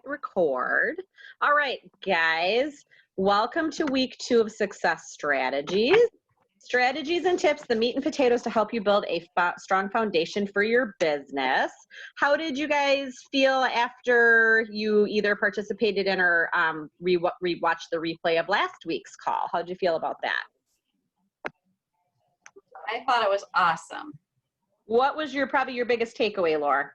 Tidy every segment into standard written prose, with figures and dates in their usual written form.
record. All right, guys, welcome to week 2 of Success Strategies. Strategies and tips, the meat and potatoes to help you build a strong foundation for your business. How did you guys feel after you either participated in or rewatched the replay of last week's call? How did you feel about that? I thought it was awesome. What was probably your biggest takeaway, Laura?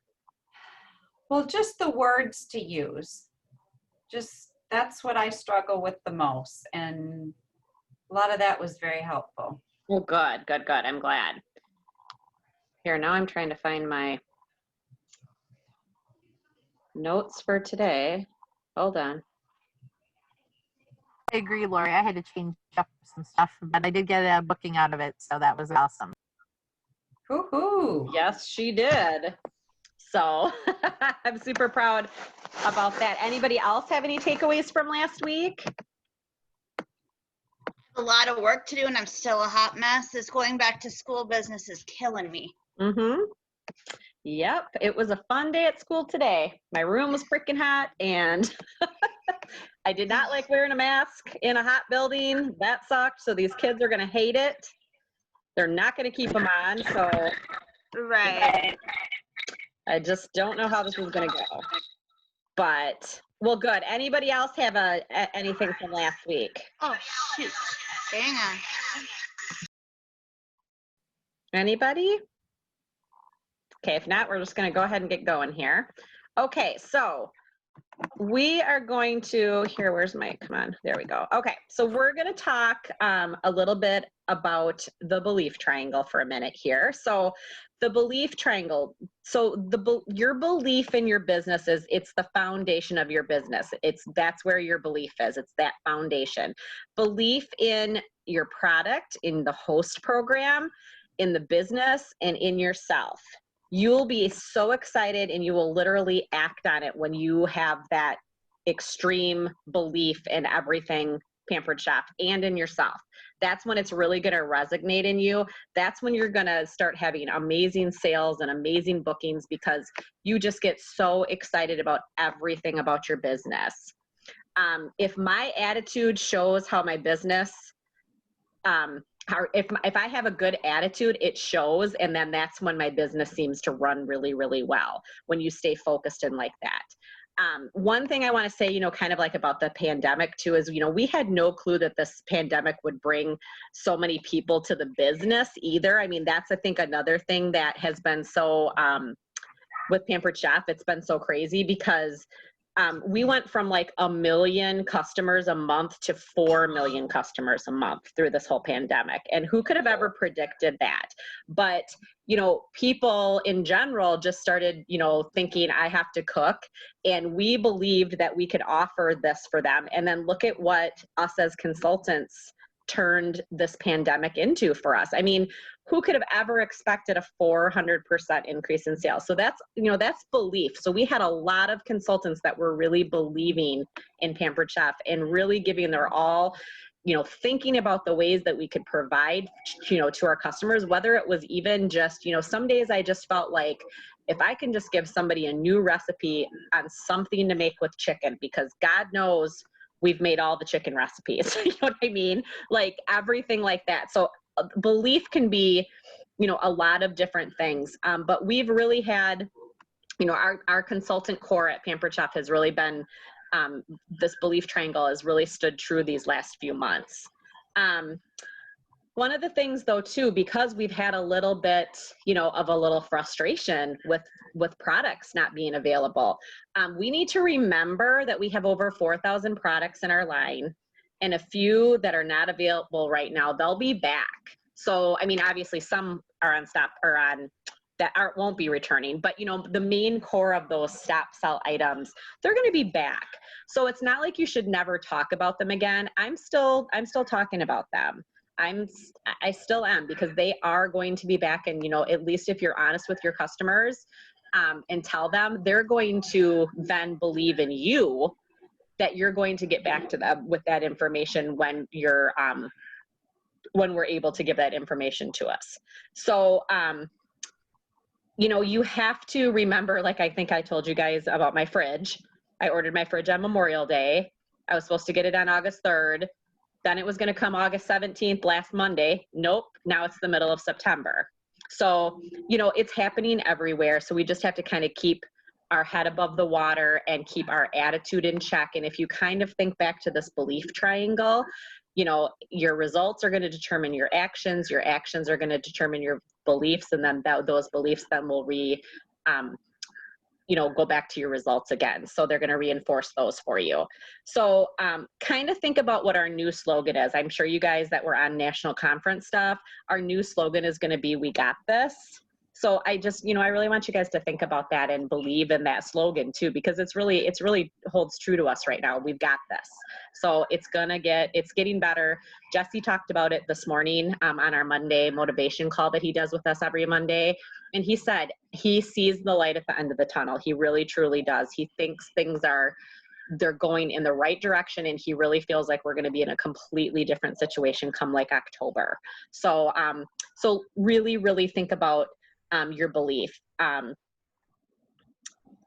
Well, just the words to use. That's what I struggle with the most. And a lot of that was very helpful. Well, good. I'm glad. Here, now I'm trying to find my notes for today. Hold on. I agree, Lori. I had to change up some stuff, but I did get a booking out of it, so that was awesome. Woohoo! Yes, she did. So I'm super proud about that. Anybody else have any takeaways from last week? A lot of work to do, and I'm still a hot mess. This going back to school business is killing me. Yep, it was a fun day at school today. My room was freaking hot, and I did not like wearing a mask in a hot building. That sucked. So these kids are going to hate it. They're not going to keep them on. So Right. I just don't know how this is going to go. But, well, good. Anybody else have anything from last week? Oh, shoot. Hang on. Anybody? Okay, if not, we're just going to go ahead and get going here. Okay, so we are going to, where's my, come on, there we go. Okay, so we're going to talk a little bit about the belief triangle for a minute here. So the belief triangle, so your belief in your business it's the foundation of your business. That's where your belief is. It's that foundation. Belief in your product, in the host program, in the business, and in yourself. You'll be so excited and you will literally act on it when you have that extreme belief in everything Pampered Chef and in yourself. That's when it's really going to resonate in you. That's when you're going to start having amazing sales and amazing bookings because you just get so excited about everything about your business. If my attitude shows how my business, if I have a good attitude, it shows, and then that's when my business seems to run really, really well, when you stay focused and like that. One thing I want to say, kind of like about the pandemic too, is, we had no clue that this pandemic would bring so many people to the business either. I mean, that's, I think, another thing that has been so, with Pampered Chef, it's been so crazy because we went from like 1 million customers a month to 4 million customers a month through this whole pandemic. And who could have ever predicted that? But, people in general just started, thinking I have to cook. And we believed that we could offer this for them. And then look at what us as consultants turned this pandemic into for us. I mean, who could have ever expected a 400% increase in sales? So that's, that's belief. So we had a lot of consultants that were really believing in Pampered Chef and really giving their all, thinking about the ways that we could provide, to our customers, whether it was even just, some days I just felt like if I can just give somebody a new recipe on something to make with chicken, because God knows we've made all the chicken recipes, you know what I mean? Like everything like that. So belief can be, a lot of different things. But we've really had, our consultant core at Pampered Chef has really been, this belief triangle has really stood true these last few months. One of the things though too, because we've had a little bit, of a little frustration with products not being available, we need to remember that we have over 4,000 products in our line, and a few that are not available right now, they'll be back. So, I mean, obviously some are on stop or on that won't be returning, but the main core of those stop sell items, they're going to be back. So it's not like you should never talk about them again. I'm still talking about them. I still am, because they are going to be back. And, at least if you're honest with your customers, and tell them, they're going to then believe in you that you're going to get back to them with that information when you're, when we're able to give that information to us. So, you have to remember, like I think I told you guys about my fridge, I ordered my fridge on Memorial Day. I was supposed to get it on August 3rd. Then it was going to come August 17th, last Monday. Nope. Now it's the middle of September. So, you know, it's happening everywhere. So we just have to kind of keep our head above the water and keep our attitude in check. And if you kind of think back to this belief triangle, you know, your results are going to determine your actions are going to determine your beliefs, and then those beliefs then will you know, go back to your results again. So they're going to reinforce those for you. So kind of think about what our new slogan is. I'm sure you guys that were on national conference stuff, our new slogan is going to be, "We got this." So I just, you know, I really want you guys to think about that and believe in that slogan too, because it's really holds true to us right now. We've got this. So it's getting better. Jesse talked about it this morning on our Monday motivation call that he does with us every Monday. And he said he sees the light at the end of the tunnel. He really, truly does. He thinks they're going in the right direction, and he really feels like we're going to be in a completely different situation come like October. So, so really, really think about your belief.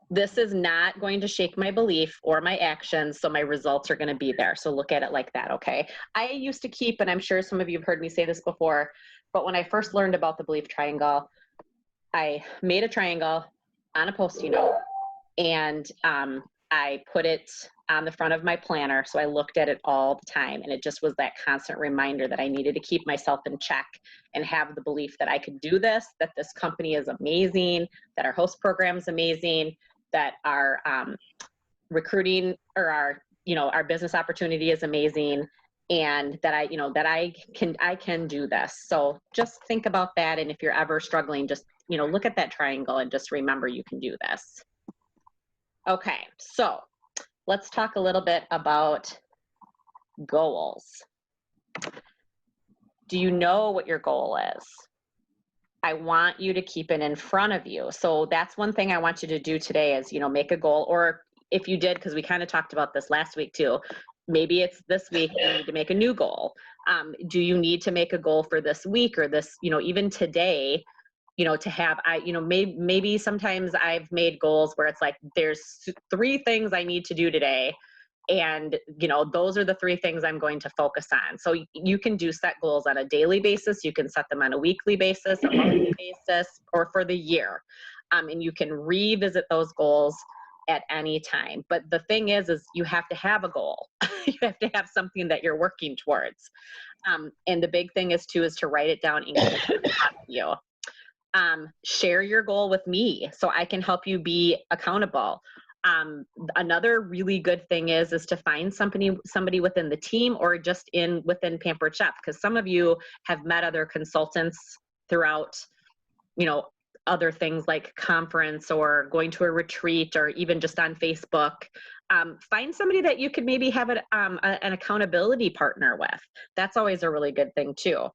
This is not going to shake my belief or my actions, so my results are going to be there. So look at it like that, okay? I used to keep, and I'm sure some of you have heard me say this before, but when I first learned about the belief triangle, I made a triangle on a Post-it note, and I put it on the front of my planner. So I looked at it all the time, and it just was that constant reminder that I needed to keep myself in check and have the belief that I could do this, that this company is amazing, that our host program is amazing, that our recruiting or our business opportunity is amazing, and that I can do this. So just think about that. And if you're ever struggling, just, you know, look at that triangle and just remember you can do this. Okay, so let's talk a little bit about goals. Do you know what your goal is? I want you to keep it in front of you. So that's one thing I want you to do today is, you know, make a goal. Or if you did, because we kind of talked about this last week too, maybe it's this week you need to make a new goal. Do you need to make a goal for this week or this, you know, even today, you know, to have, maybe sometimes I've made goals where it's like, there's 3 things I need to do today. And, you know, those are the 3 things I'm going to focus on. So you can set goals on a daily basis. You can set them on a weekly basis, a monthly basis, or for the year. And you can revisit those goals at any time. But the thing is you have to have a goal. You have to have something that you're working towards. And the big thing is to write it down and keep it in front of you. Share your goal with me so I can help you be accountable. Another really good thing is to find somebody within the team or just within Pampered Chef, because some of you have met other consultants throughout, you know, other things like conference or going to a retreat or even just on Facebook. Find somebody that you could maybe have an accountability partner with. That's always a really good thing too.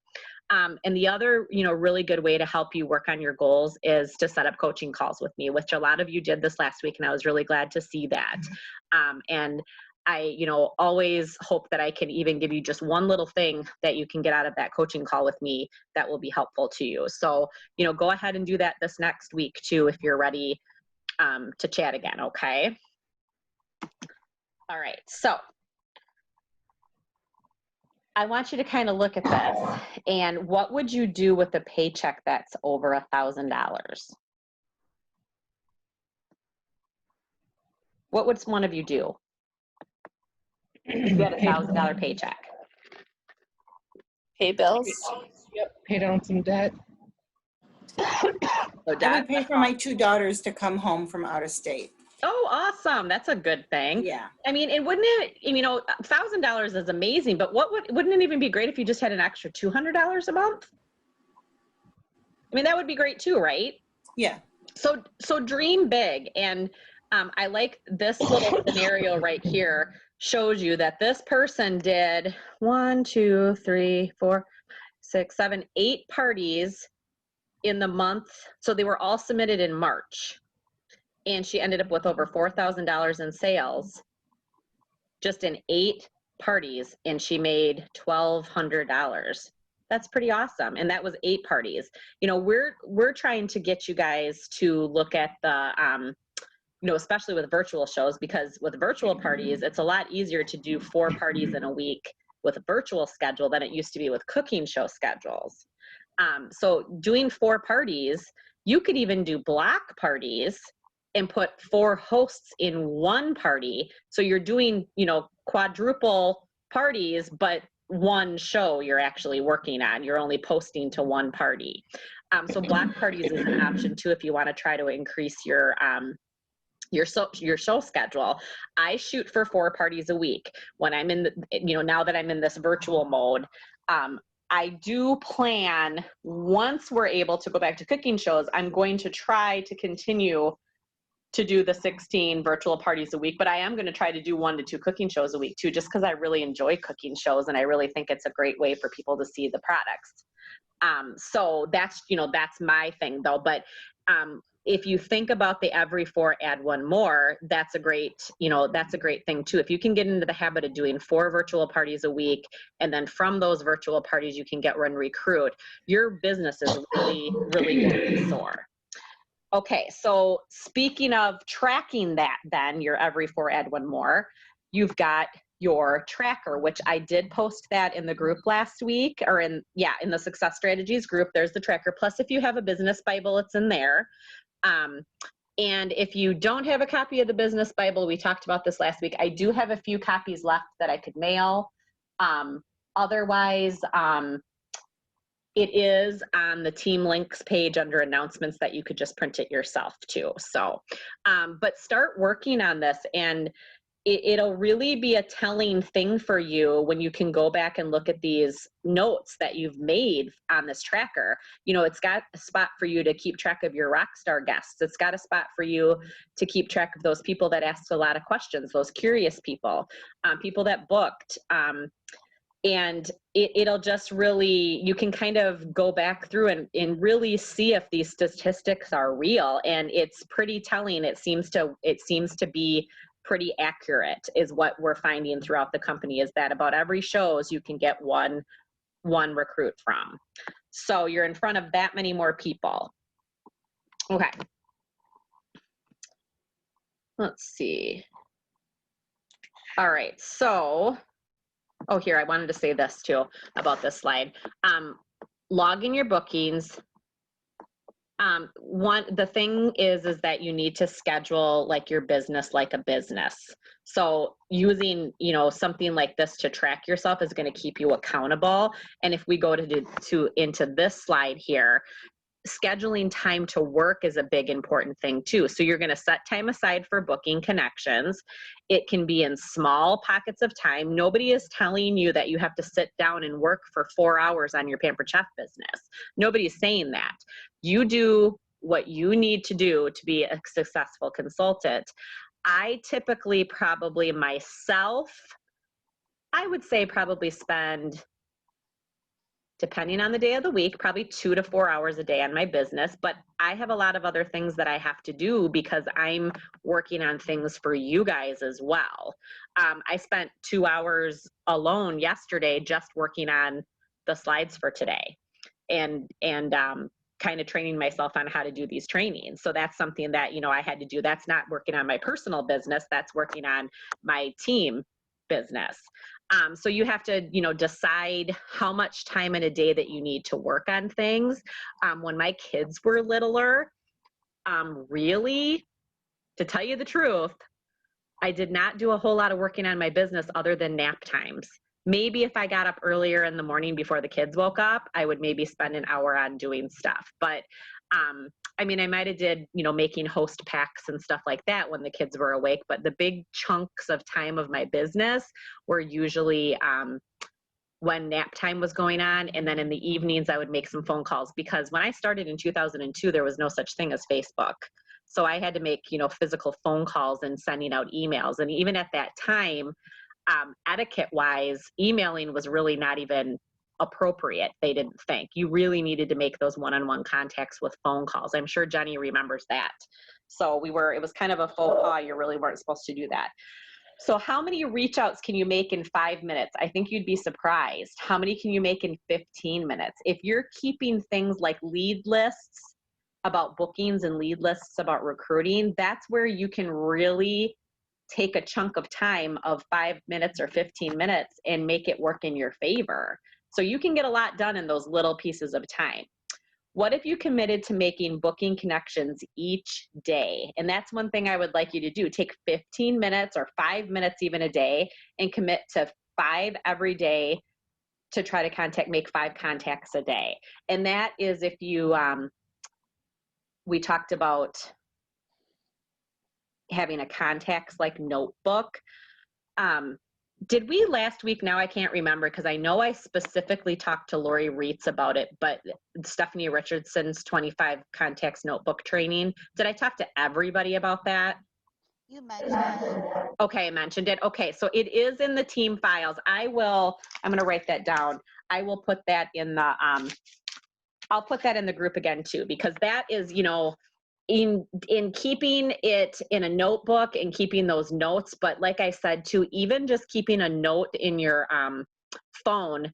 And the other, you know, really good way to help you work on your goals is to set up coaching calls with me, which a lot of you did this last week, and I was really glad to see that. And I, you know, always hope that I can even give you just one little thing that you can get out of that coaching call with me that will be helpful to you. So, you know, go ahead and do that this next week too, if you're ready to chat again, okay? All right, so I want you to kind of look at this, and what would you do with a paycheck that's over $1,000? What would one of you do? If you had a $1,000 paycheck. Pay bills. Yep, pay down some debt. So I Deb? would pay for my 2 daughters to come home from out of state. Oh, awesome. That's a good thing. Yeah. I mean, and wouldn't it, you know, $1,000 is amazing, but wouldn't it even be great if you just had an extra $200 a month? I mean, that would be great too, right? Yeah. So dream big. And I like this little scenario right here shows you that this person did 1, 2, 3, 4, 6, 7, 8 parties in the month. So they were all submitted in March. And she ended up with over $4,000 in sales just in 8 parties, and she made $1,200. That's pretty awesome. And that was 8 parties. You know, we're trying to get you guys to look at the especially with virtual shows, because with virtual parties, it's a lot easier to do 4 parties in a week with a virtual schedule than it used to be with cooking show schedules. So doing 4 parties, you could even do block parties and put 4 hosts in one party. So you're doing, quadruple parties, but one show you're actually working on. You're only posting to one party. So block parties is an option too if you want to try to increase your show schedule. I shoot for 4 parties a week. When I'm in now that I'm in this virtual mode, I do plan, once we're able to go back to cooking shows, I'm going to try to continue to do the 16 virtual parties a week, but I am going to try to do 1 to 2 cooking shows a week too, just because I really enjoy cooking shows and I really think it's a great way for people to see the products. So that's my thing though. But if you think about the every 4 add 1 more, that's a great thing too. If you can get into the habit of doing 4 virtual parties a week, and then from those virtual parties you can get Run Recruit, your business is really, really going to soar. Okay, so speaking of tracking that, then your every 4 add 1 more, you've got your tracker, which I did post that in the group last week, or in the Success Strategies group. There's the tracker. Plus, if you have a business Bible, it's in there. And if you don't have a copy of the business Bible, we talked about this last week, I do have a few copies left that I could mail. Otherwise, it is on the team links page under announcements that you could just print it yourself too. So, but start working on this, and it'll really be a telling thing for you when you can go back and look at these notes that you've made on this tracker. It's got a spot for you to keep track of your rock star guests. It's got a spot for you to keep track of those people that asked a lot of questions, those curious people, people that booked. And it'll just really, you can kind of go back through and really see if these statistics are real. And it's pretty telling. It seems to be pretty accurate, is what we're finding throughout the company, is that about every shows you can get one recruit from. So you're in front of that many more people. Okay. Let's see. All right, so here, I wanted to say this too about this slide. Log in your bookings. The thing is that you need to schedule like your business like a business. So using, something like this to track yourself is going to keep you accountable. And if we go into this slide here, scheduling time to work is a big important thing too. So you're going to set time aside for booking connections. It can be in small pockets of time. Nobody is telling you that you have to sit down and work for 4 hours on your Pampered Chef business. Nobody's saying that. You do what you need to do to be a successful consultant. I typically probably myself, I would say probably spend, depending on the day of the week, probably 2 to 4 hours a day on my business, but I have a lot of other things that I have to do because I'm working on things for you guys as well. I spent 2 hours alone yesterday just working on the slides for today and kind of training myself on how to do these trainings. So that's something that, I had to do. That's not working on my personal business, that's working on my team business. So you have to, decide how much time in a day that you need to work on things. When my kids were littler, really, to tell you the truth, I did not do a whole lot of working on my business other than nap times. Maybe if I got up earlier in the morning before the kids woke up, I would maybe spend an hour on doing stuff. But I might have did, making host packs and stuff like that when the kids were awake, but the big chunks of time of my business were usually when nap time was going on. And then in the evenings, I would make some phone calls, because when I started in 2002, there was no such thing as Facebook. So I had to make, physical phone calls and sending out emails. And even at that time, etiquette wise, emailing was really not even appropriate. They didn't think. You really needed to make those one-on-one contacts with phone calls. I'm sure Jenny remembers that. So it was kind of a faux pas. You really weren't supposed to do that. So how many reach outs can you make in 5 minutes? I think you'd be surprised. How many can you make in 15 minutes? If you're keeping things like lead lists about bookings and lead lists, about recruiting, that's where you can really take a chunk of time of 5 minutes or 15 minutes and make it work in your favor. So you can get a lot done in those little pieces of time. What if you committed to making booking connections each day? And that's one thing I would like you to do. Take 15 minutes or 5 minutes even a day and commit to 5 every day to try to make 5 contacts a day. And that is if you, we talked about having a contacts like notebook. Did we last week? Now I can't remember because I know I specifically talked to Lori Reitz about it, but Stephanie Richardson's 25 contacts notebook training. Did I talk to everybody about that? You mentioned it. Okay, I mentioned it. Okay, so it is in the team files. I'm gonna write that down. I will put that in the, I'll put that in the group again too, because that is, you know, in keeping it in a notebook and keeping those notes. But like I said too, even just keeping a note in your phone,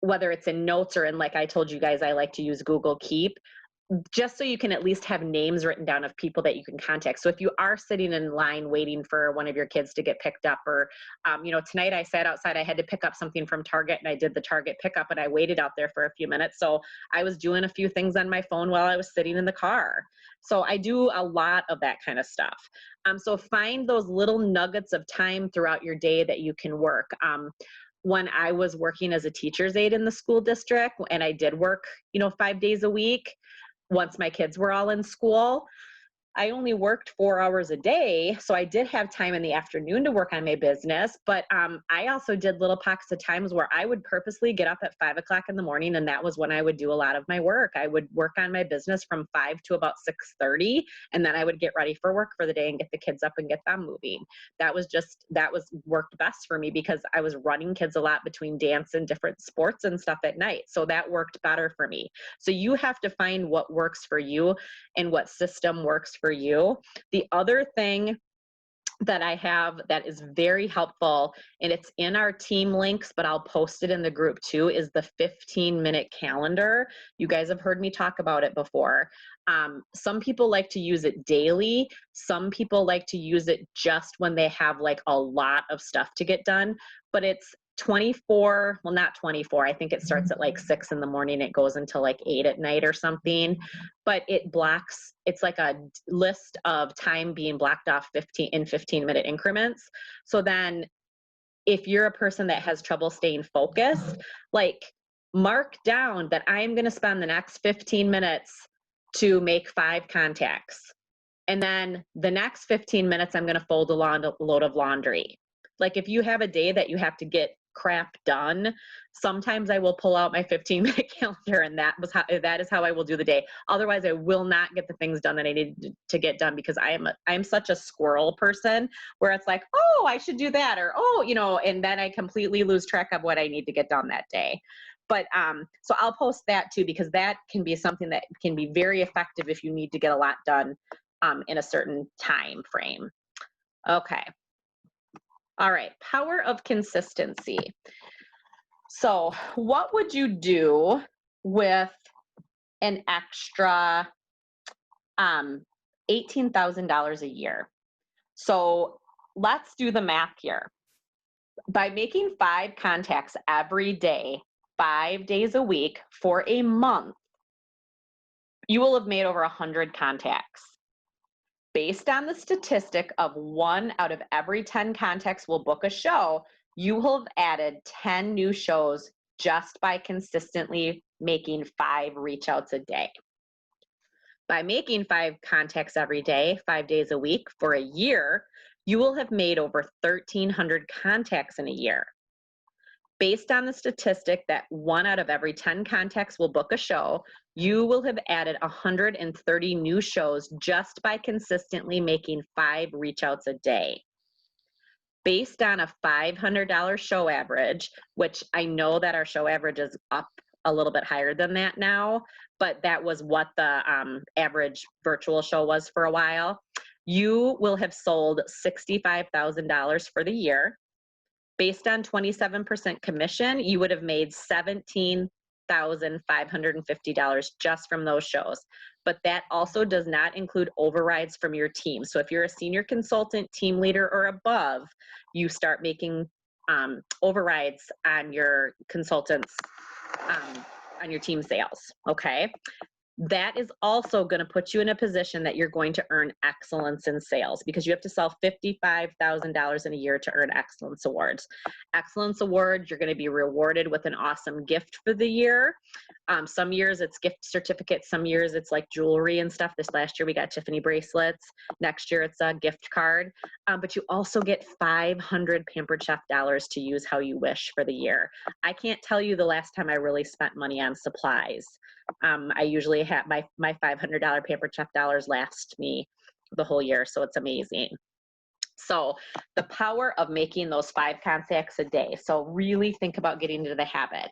whether it's in notes or in, like I told you guys, I like to use Google Keep, just so you can at least have names written down of people that you can contact. So if you are sitting in line waiting for one of your kids to get picked up, or, you know, tonight I sat outside, I had to pick up something from Target and I did the Target pickup and I waited out there for a few minutes. So I was doing a few things on my phone while I was sitting in the car. So I do a lot of that kind of stuff. So find those little nuggets of time throughout your day that you can work. When I was working as a teacher's aide in the school district, and I did work, you know, 5 days a week, once my kids were all in school, I only worked 4 hours a day. So I did have time in the afternoon to work on my business, but I also did little pockets of times where I would purposely get up at 5 o'clock in the morning. And that was when I would do a lot of my work. I would work on my business from 5 to about 6:30. And then I would get ready for work for the day and get the kids up and get them moving. That was worked best for me because I was running kids a lot between dance and different sports and stuff at night. So that worked better for me. So you have to find what works for you and what system works for you. The other thing that I have that is very helpful, and it's in our team links, but I'll post it in the group too, is the 15-minute calendar. You guys have heard me talk about it before. Some people like to use it daily. Some people like to use it just when they have like a lot of stuff to get done, but it's 24, well, not 24. I think it starts at like 6 in the morning. It goes until like 8 at night or something, but it blocks, it's like a list of time being blocked off 15-minute increments. So then if you're a person that has trouble staying focused, like mark down that I'm going to spend the next 15 minutes to make 5 contacts. And then the next 15 minutes, I'm going to fold a load of laundry. Like if you have a day that you have to get crap done, sometimes I will pull out my 15-minute calendar, and that is how I will do the day. Otherwise, I will not get the things done that I need to get done, because I am such a squirrel person where it's like, oh, I should do that, or oh, you know, and then I completely lose track of what I need to get done that day. But so I'll post that too, because that can be something that can be very effective if you need to get a lot done in a certain time frame. Okay. All right, power of consistency. So what would you do with an extra $18,000 a year? So let's do the math here. By making 5 contacts every day, 5 days a week for a month, you will have made over 100 contacts. Based on the statistic of 1 out of every 10 contacts will book a show, you will have added 10 new shows just by consistently making 5 reach outs a day. By making 5 contacts every day, 5 days a week for a year, you will have made over 1,300 contacts in a year. Based on the statistic that 1 out of every 10 contacts will book a show, you will have added 130 new shows just by consistently making 5 reach outs a day. Based on a $500 show average, which I know that our show average is up a little bit higher than that now, but that was what the average virtual show was for a while, you will have sold $65,000 for the year. Based on 27% commission, you would have made $8,550 just from those shows. But that also does not include overrides from your team. So if you're a senior consultant, team leader, or above, you start making overrides on your consultants, on your team sales, okay? That is also going to put you in a position that you're going to earn excellence in sales, because you have to sell $55,000 in a year to earn excellence awards. Excellence awards, you're going to be rewarded with an awesome gift for the year. Some years it's gift certificates, some years it's like jewelry and stuff. This last year we got Tiffany bracelets. Next year it's a gift card. But you also get 500 Pampered Chef dollars to use how you wish for the year. I can't tell you the last time I really spent money on supplies. I usually have my $500 Pampered Chef dollars last me the whole year, so it's amazing. So the power of making those 5 contacts a day. So really think about getting into the habit.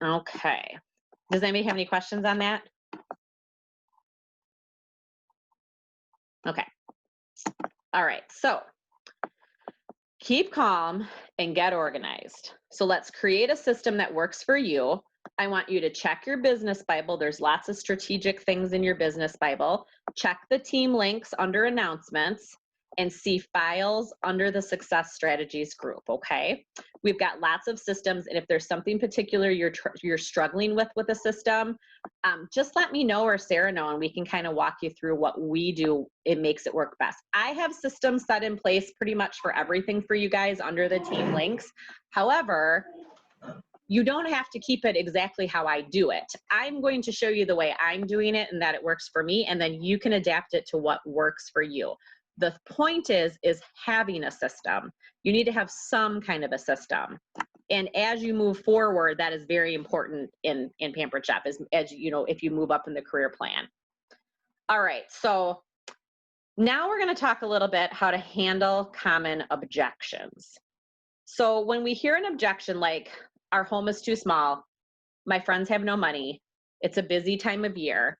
Okay. Does anybody have any questions on that? Okay. All right. So keep calm and get organized. So let's create a system that works for you. I want you to check your business Bible. There's lots of strategic things in your business Bible. Check the team links under announcements and see files under the success strategies group, okay? We've got lots of systems, and if there's something particular you're struggling with a system, just let me know or Sarah know, and we can kind of walk you through what we do. It makes it work best. I have systems set in place pretty much for everything for you guys under the team links. However, you don't have to keep it exactly how I do it. I'm going to show you the way I'm doing it and that it works for me, and then you can adapt it to what works for you. The point is having a system. You need to have some kind of a system. And as you move forward, that is very important in Pampered Chef, as you know, if you move up in the career plan. All right, so now we're gonna talk a little bit how to handle common objections. So when we hear an objection like, our home is too small, my friends have no money, it's a busy time of year,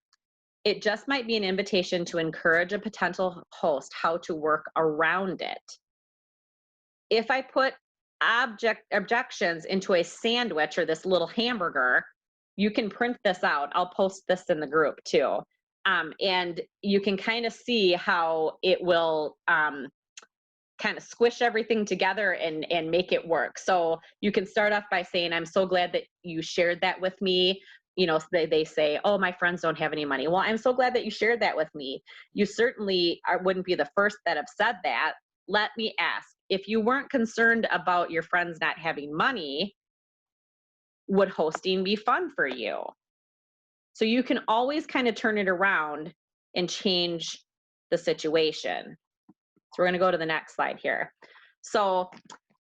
it just might be an invitation to encourage a potential host how to work around it. If I put objections into a sandwich or this little hamburger, you can print this out. I'll post this in the group too. And you can kind of see how it will kind of squish everything together and make it work. So you can start off by saying, I'm so glad that you shared that with me. You know, they say, oh, my friends don't have any money. Well, I'm so glad that you shared that with me. You certainly wouldn't be the first that have said that. Let me ask, if you weren't concerned about your friends not having money, would hosting be fun for you? So you can always kind of turn it around and change the situation. So we're going to go to the next slide here. So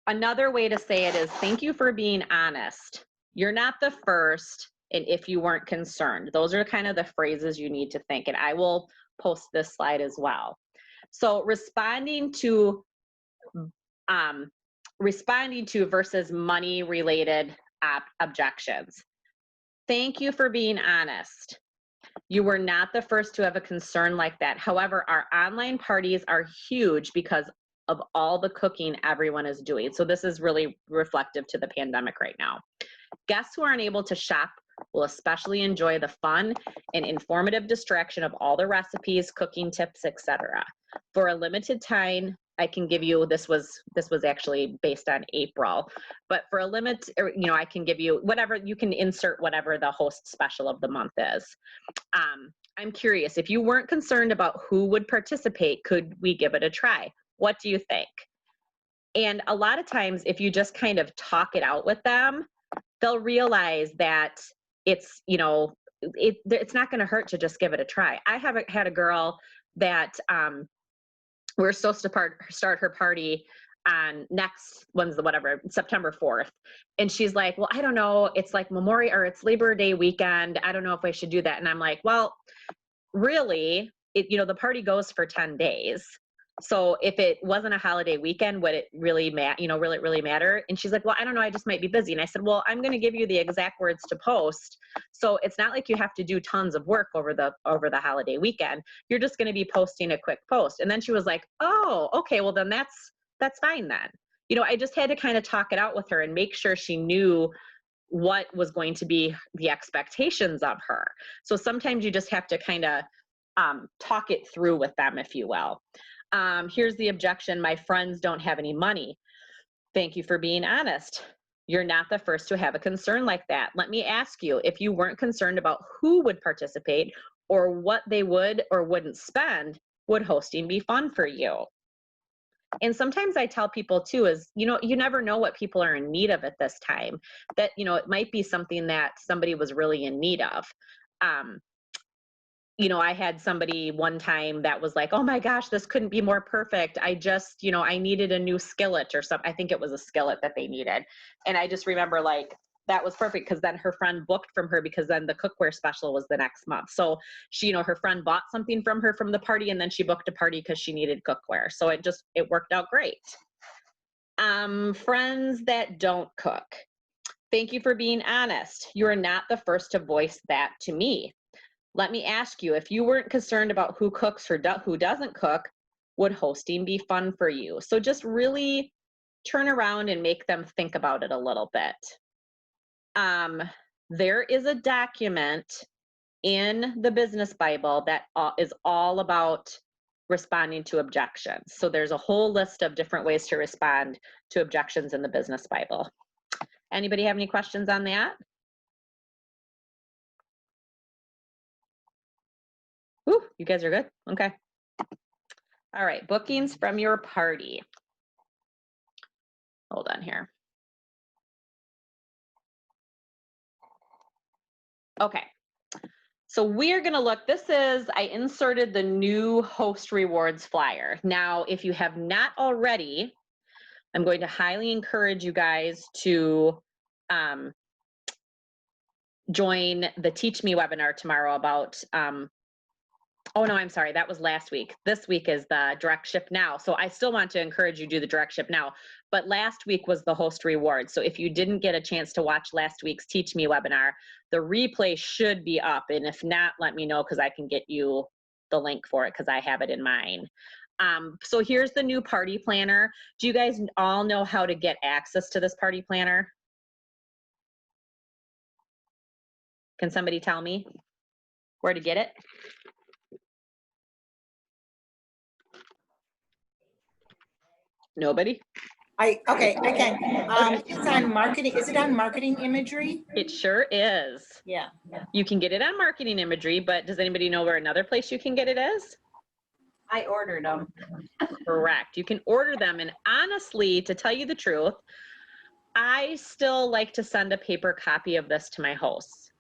another way to say it is, thank you for being honest. You're not the first, and if you weren't concerned. Those are kind of the phrases you need to think, and I will post this slide as well. So responding to versus money-related objections. Thank you for being honest. You were not the first to have a concern like that. However, our online parties are huge because of all the cooking everyone is doing. So this is really reflective to the pandemic right now. Guests who aren't able to shop will especially enjoy the fun and informative distraction of all the recipes, cooking tips, etc. For a limited time, I can give you, this was actually based on April, but for a limit, you know, I can give you whatever, you can insert whatever the host special of the month is. I'm curious, if you weren't concerned about who would participate, could we give it a try? What do you think? And a lot of times, if you just kind of talk it out with them, they'll realize that it's, you know, it's not going to hurt to just give it a try. I haven't had a girl that we're supposed to start her party on next one's September 4th. And she's like, well, I don't know. It's like it's Labor Day weekend. I don't know if I should do that. And I'm like, well, really, you know, the party goes for 10 days. So if it wasn't a holiday weekend, would it really really matter? And she's like, well, I don't know, I just might be busy. And I said, well, I'm going to give you the exact words to post. So it's not like you have to do tons of work over the holiday weekend. You're just going to be posting a quick post. And then she was like, oh, okay, well then that's fine then. You know, I just had to kind of talk it out with her and make sure she knew what was going to be the expectations of her. So sometimes you just have to kind of talk it through with them, if you will. Here's the objection: my friends don't have any money. Thank you for being honest. You're not the first to have a concern like that. Let me ask you, if you weren't concerned about who would participate or what they would or wouldn't spend, would hosting be fun for you? And sometimes I tell people too is, you know, you never know what people are in need of at this time. That, you know, it might be something that somebody was really in need of. You know, I had somebody one time that was like, oh my gosh, this couldn't be more perfect. I just, you know, I needed a new skillet or something. I think it was a skillet that they needed. And I just remember like, that was perfect because then her friend booked from her because then the cookware special was the next month. So she, you know, her friend bought something from her from the party and then she booked a party because she needed cookware. So it worked out great. Friends that don't cook. Thank you for being honest. You are not the first to voice that to me. Let me ask you, if you weren't concerned about who cooks or who doesn't cook, would hosting be fun for you? So just really turn around and make them think about it a little bit. There is a document in the Business Bible that is all about responding to objections. So there's a whole list of different ways to respond to objections in the Business Bible. Anybody have any questions on that? Ooh, you guys are good. Okay. All right, bookings from your party. Hold on here. Okay. So we're going to look, I inserted the new host rewards flyer. Now, if you have not already, I'm going to highly encourage you guys to join the Teach Me webinar tomorrow about, oh no, I'm sorry, that was last week. This week is the Direct Ship Now. So I still want to encourage you to do the Direct Ship Now, but last week was the host reward. So if you didn't get a chance to watch last week's Teach Me webinar, the replay should be up. And if not, let me know because I can get you the link for it because I have it in mine. So here's the new party planner. Do you guys all know how to get access to this party planner? Can somebody tell me where to get it? Nobody? I can. It's on marketing. Is it on marketing imagery? It sure is. Yeah. You can get it on marketing imagery, but does anybody know where another place you can get it is? I ordered them. Correct. You can order them. And honestly, to tell you the truth, I still like to send a paper copy of this to my hosts.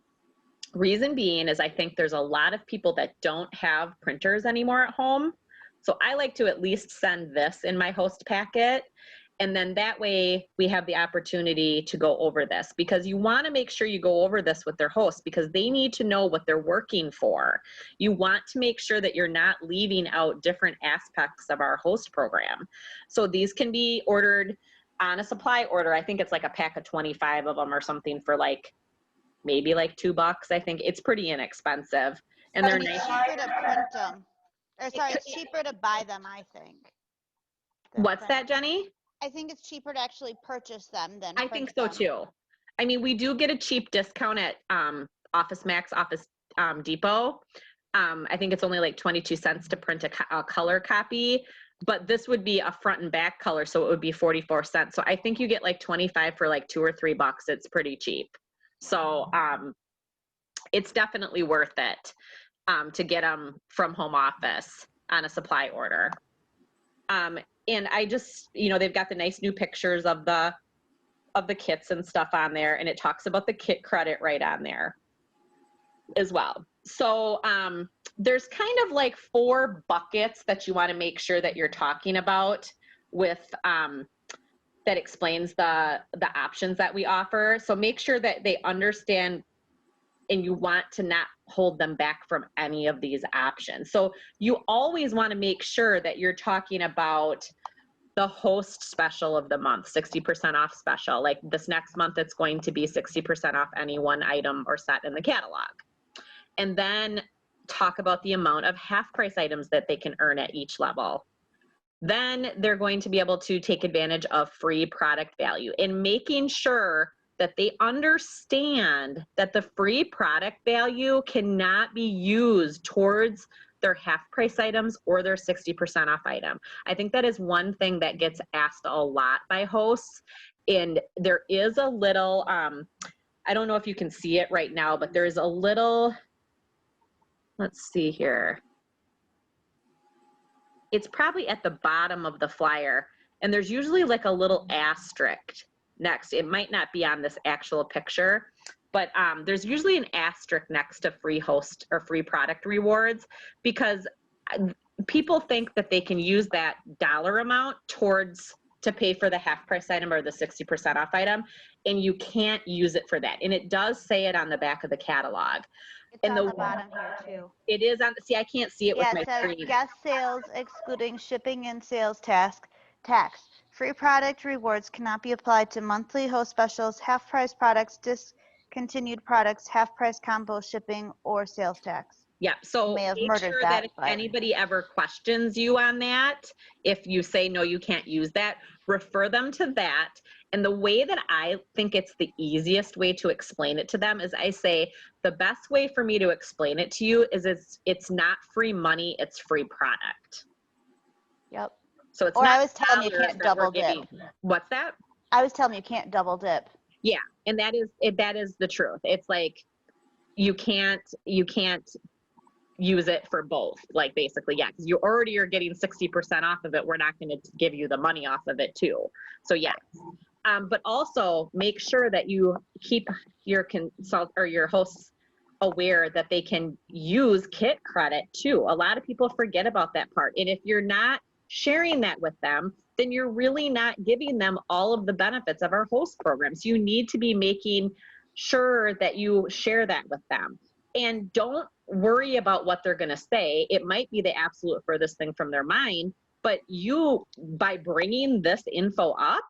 Reason being is I think there's a lot of people that don't have printers anymore at home. So I like to at least send this in my host packet. And then that way we have the opportunity to go over this, because you want to make sure you go over this with their hosts because they need to know what they're working for. You want to make sure that you're not leaving out different aspects of our host program. So these can be ordered on a supply order. I think it's like a pack of 25 of them or something for like, maybe like $2. I think it's pretty inexpensive. And they're It's nice. cheaper to print them. Or sorry, it's cheaper to buy them, I think. than What's print. that, Jenny? I think it's cheaper to actually purchase them than I print think so them. too. I mean, we do get a cheap discount at Office Max, Office Depot. I think it's only like 22 cents to print a color copy, but this would be a front and back color, so it would be 44 cents. So I think you get like 25 for like $2 or $3. It's pretty cheap. So it's definitely worth it to get them from home office on a supply order. And I just, you know, they've got the nice new pictures of the kits and stuff on there, and it talks about the kit credit right on there as well. So there's kind of like 4 buckets that you want to make sure that you're talking about with that explains the options that we offer. So make sure that they understand and you want to not hold them back from any of these options. So you always want to make sure that you're talking about the host special of the month, 60% off special. Like this next month, it's going to be 60% off any one item or set in the catalog. And then talk about the amount of half price items that they can earn at each level. Then they're going to be able to take advantage of free product value and making sure that they understand that the free product value cannot be used towards their half price items or their 60% off item. I think that is one thing that gets asked a lot by hosts. And there is a little, I don't know if you can see it right now, but there's a little, let's see here. It's probably at the bottom of the flyer, and there's usually like a little asterisk next. It might not be on this actual picture, but there's usually an asterisk next to free host or free product rewards, because people think that they can use that dollar amount towards to pay for the half price item or the 60% off item, and you can't use it for that. And it does say it on the back of the catalog. It's And on the bottom here too. It is on, see, I can't see it Yeah, with it my says screen. guest sales excluding shipping and sales tax. Free product rewards cannot be applied to monthly host specials, half price products, discontinued products, half price combo shipping, or sales tax. Yeah, so May have make murdered sure that, that if but- anybody ever questions you on that, if you say, no, you can't use that, refer them to that. And the way that I think it's the easiest way to explain it to them is I say, the best way for me to explain it to you is it's not free money, it's free product. Yep. So it's Or not I was telling you dollars can't that we're double dip. giving. What's that? I was telling you can't double dip. Yeah, and that is the truth. It's like you can't use it for both, like basically, yeah, because you already are getting 60% off of it. We're not going to give you the money off of it too. So yes, but also make sure that you keep your your hosts aware that they can use kit credit too. A lot of people forget about that part, and if you're not sharing that with them, then you're really not giving them all of the benefits of our host programs. You need to be making sure that you share that with them. And don't worry about what they're going to say. It might be the absolute furthest thing from their mind, but you, by bringing this info up,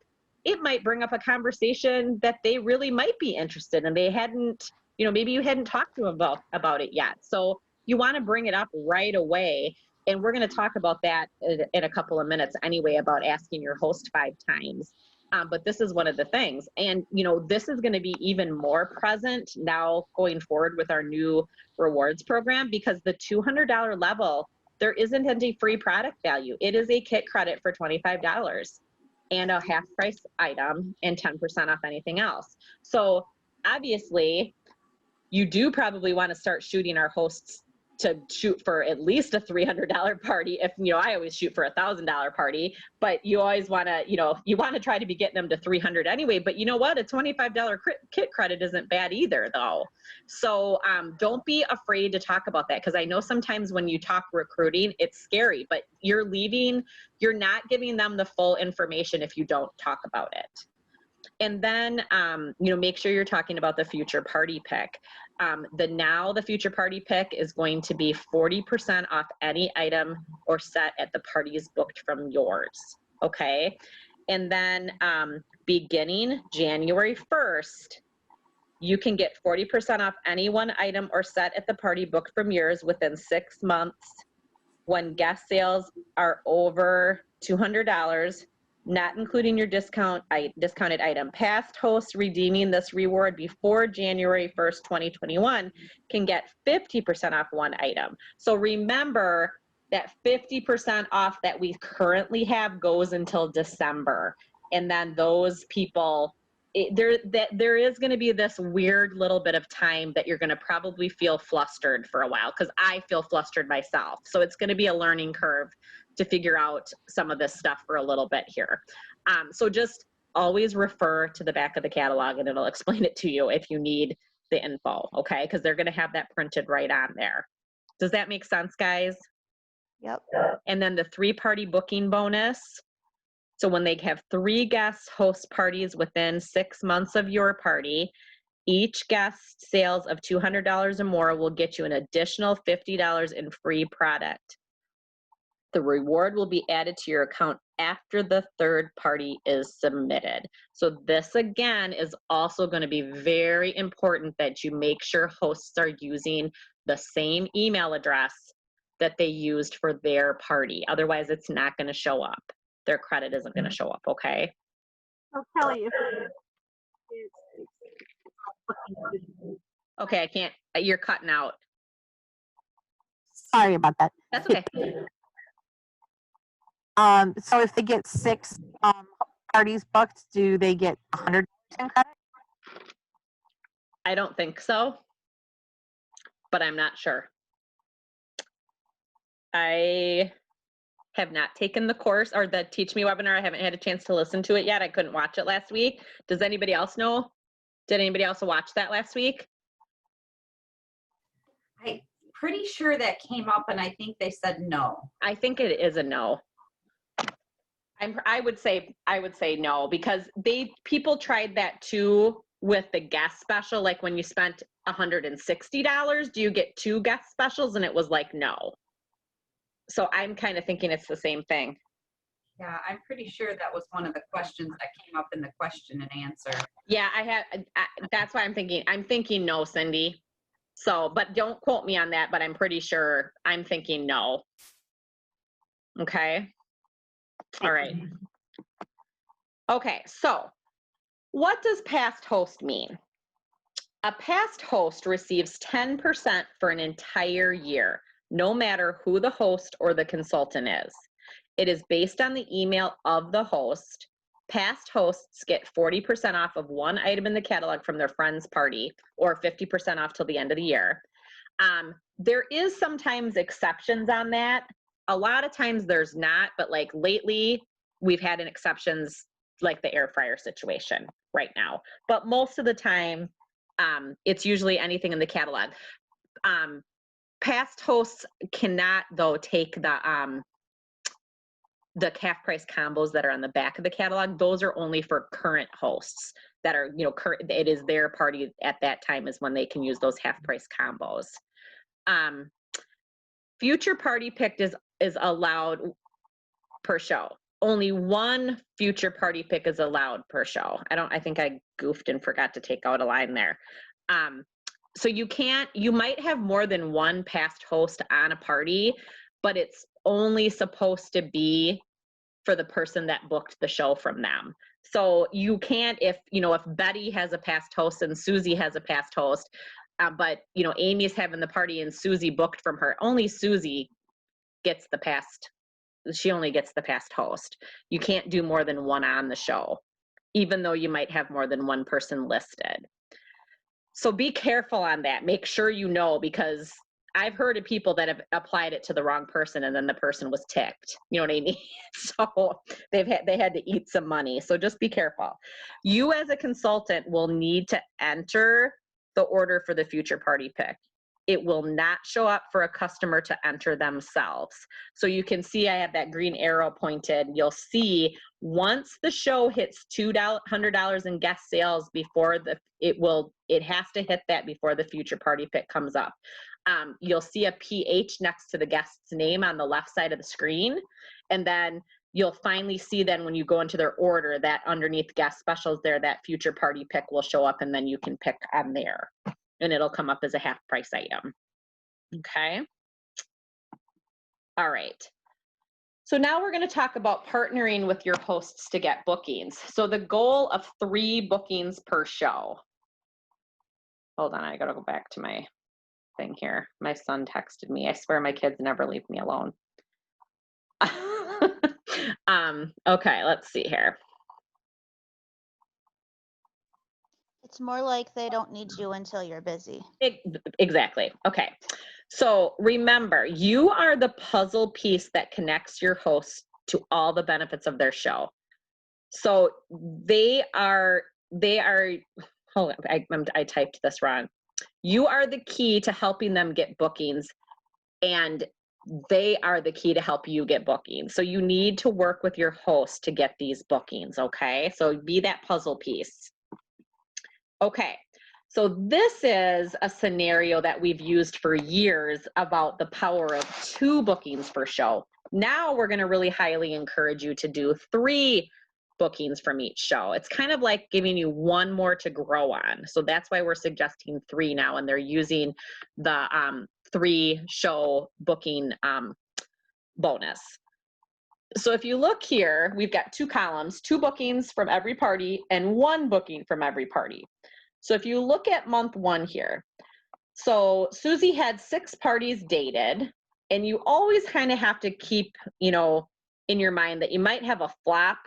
it might bring up a conversation that they really might be interested in. They hadn't, maybe you hadn't talked to them about it yet. So you want to bring it up right away. And we're going to talk about that in a couple of minutes anyway, about asking your host 5 times. But this is one of the things. And, this is going to be even more present now going forward with our new rewards program, because the $200 level, there isn't any free product value. It is a kit credit for $25 and a half price item and 10% off anything else. So obviously, you do probably want to start shooting our hosts to shoot for at least a $300 party. If, I always shoot for $1,000 party, but you always want to, you want to try to be getting them to 300 anyway, but you know what? A $25 kit credit isn't bad either though. So don't be afraid to talk about that. Cause I know sometimes when you talk recruiting, it's scary, but you're not giving them the full information if you don't talk about it. And then, make sure you're talking about the future party pick. The future party pick is going to be 40% off any item or set at the parties booked from yours. Okay. And then, beginning January 1st, you can get 40% off any one item or set at the party booked from yours within 6 months when guest sales are over $200. Not including your discounted item. Past hosts redeeming this reward before January 1st, 2021 can get 50% off one item. So remember that 50% off that we currently have goes until December. And then those people, there is going to be this weird little bit of time that you're going to probably feel flustered for a while, because I feel flustered myself. So it's going to be a learning curve to figure out some of this stuff for a little bit here. So just always refer to the back of the catalog and it'll explain it to you if you need the info, okay? Because they're going to have that printed right on there. Does that make sense, guys? Yep. And then the 3-party booking bonus. So when they have 3 guests host parties within 6 months of your party, each guest sales of $200 or more will get you an additional $50 in free product. The reward will be added to your account after the 3rd party is submitted. So this again is also going to be very important that you make sure hosts are using the same email address that they used for their party. Otherwise, it's not going to show up. Their credit isn't going to show up, okay? So Kelly, if it's Okay, I can't, you're cutting out. Sorry about that. That's okay. So if they get 6 parties booked, do they get 100% credit? I don't think so, but I'm not sure. I have not taken the course or the Teach Me webinar. I haven't had a chance to listen to it yet. I couldn't watch it last week. Does anybody else know? Did anybody else watch that last week? I'm pretty sure that came up and I think they said no. I think it is a no. I would say no, because people tried that too with the guest special. Like when you spent $160, do you get 2 guest specials? And it was like, no. So I'm kind of thinking it's the same thing. Yeah, I'm pretty sure that was one of the questions that came up in the question and answer. Yeah, that's why I'm thinking no, Cindy. So, but don't quote me on that, but I'm pretty sure I'm thinking no. Okay. All right. Okay, so what does past host mean? A past host receives 10% for an entire year, no matter who the host or the consultant is. It is based on the email of the host. Past hosts get 40% off of one item in the catalog from their friend's party, or 50% off till the end of the year. There is sometimes exceptions on that. A lot of times there's not, but like lately we've had an exceptions like the air fryer situation right now. But most of the time, it's usually anything in the catalog. Past hosts cannot though take the half price combos that are on the back of the catalog. Those are only for current hosts that are, current. It is their party at that time is when they can use those half price combos. Future party picked is allowed per show. Only one future party pick is allowed per show. I think I goofed and forgot to take out a line there. So you might have more than one past host on a party, but it's only supposed to be for the person that booked the show from them. So you can't, if Betty has a past host and Susie has a past host, but Amy's having the party and Susie booked from her, only Susie gets the past. She only gets the past host. You can't do more than one on the show, even though you might have more than one person listed. So be careful on that. Make sure because I've heard of people that have applied it to the wrong person and then the person was ticked. You know what I mean? So they had to eat some money. So just be careful. You as a consultant will need to enter the order for the future party pick. It will not show up for a customer to enter themselves. So you can see I have that green arrow pointed. You'll see once the show hits $200 in guest sales before it has to hit that before the future party pick comes up. You'll see a PH next to the guest's name on the left side of the screen. And then you'll finally see then when you go into their order that underneath guest specials there, that future party pick will show up and then you can pick on there. And it'll come up as a half price item. Okay. All right. So now we're going to talk about partnering with your hosts to get bookings. So the goal of 3 bookings per show. Hold on, I got to go back to my thing here. My son texted me. I swear my kids never leave me alone. Okay, let's see here. It's more like they don't need you until you're busy. Exactly. Okay. So remember, you are the puzzle piece that connects your host to all the benefits of their show. So they are, hold on, I typed this wrong. You are the key to helping them get bookings, and they are the key to help you get bookings. So you need to work with your host to get these bookings, okay? So be that puzzle piece. Okay, so this is a scenario that we've used for years about the power of 2 bookings per show. Now we're gonna really highly encourage you to do 3 bookings from each show. It's kind of like giving you 1 more to grow on. So that's why we're suggesting 3 now, and they're using the 3 show booking bonus. So if you look here, we've got 2 columns, 2 bookings from every party and 1 booking from every party. So if you look at month 1 here, so Susie had 6 parties dated, and you always kind of have to keep, you know, in your mind that you might have a flop